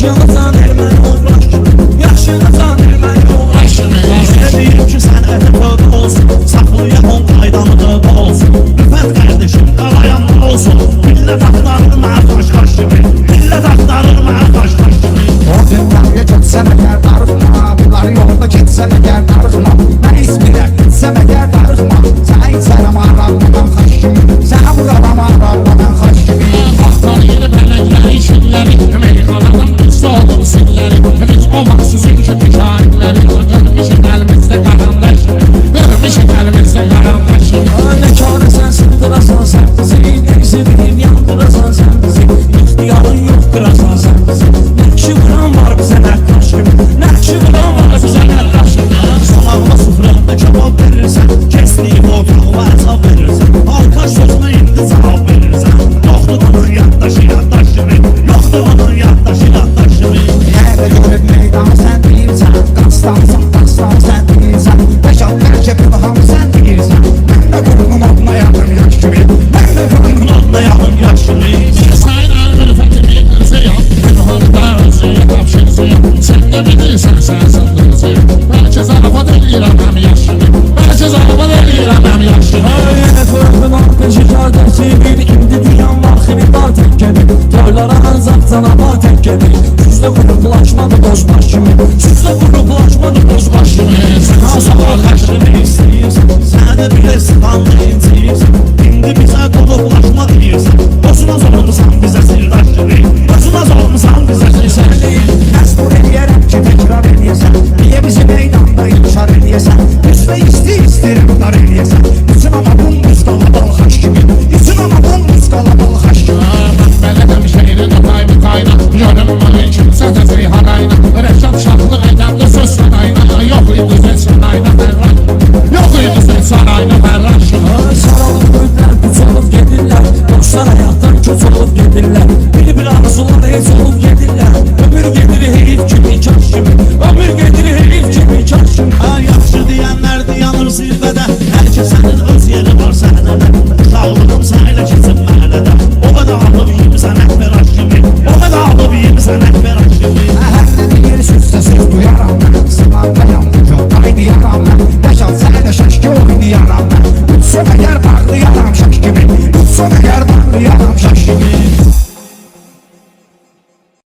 Yaşayacağım erməni uğraş kimi, yaşayacağım erməni uğraş kimi. İstədiyim ki sən ədəb olsun, saxlayam on qaydanı da olsun. Rüfət qardeşim qalayan olsun, millət axtarır mənə qaş-qaş kimi, millət axtarır mənə qaş-qaş kimi. O dünyaya getsəm əgər darıxma, bunlar yolda getsəm əgər darıxma. Mən İzmirə gitsəm əgər darıxma, sənə içərəm arabladan xaş kimi, sənə vuraram arabladan xaş kimi. Axtar yeni bələkləri, işinləri, Amerikalardan biz oldum silləri. Biz olmaksızın kötü şahitləri, görmüşük əlimizdə qarandaş, görmüşük əlimizdə qarandaş. Ne kârı sen sındırasan sen bizi, eksibiyim yandırasan sen bizi. İhtiyarın yok kırasan sen bizi. Nakşi vuran var bize nakkaş gibi, nakşi vuran var bize nakkaş gibi. Sabahla sufranda cevap verirsen, kesliği oturma hesap verirsen, alkaş sözüne indi cevap verirsen. Yoktu bunun yaddaşı gibi, yoktu bunun yaddaşı gibi. Nerede görüp meydan sen değilsen, kaslansan kaslan sen değilsen, beş-alt merkebin hamı sen değilsen. Ben de kurunun oduna yandım yaş gibi, ben de kurunun Oduna yandım yaş gibi. Sayın Rüfət'in zeyam, Rüfət'da özüyü tapşırsın. Sen de bilirsən sensin dızıyım, belki zarafat edirəm həm yaşını, belki zarafat edirəm həm yaşını. Yine fırtın ateşi kardeşi bir indi duyan var xibidar tekkeni. Toylara anzak canavar tekkeni. Süzde gruplaşmadı bozbaş kimi, süzde gruplaşmadı bozbaş kimi. Sen asal kaşını istiyorsun, sen de bilirsin anlayınca.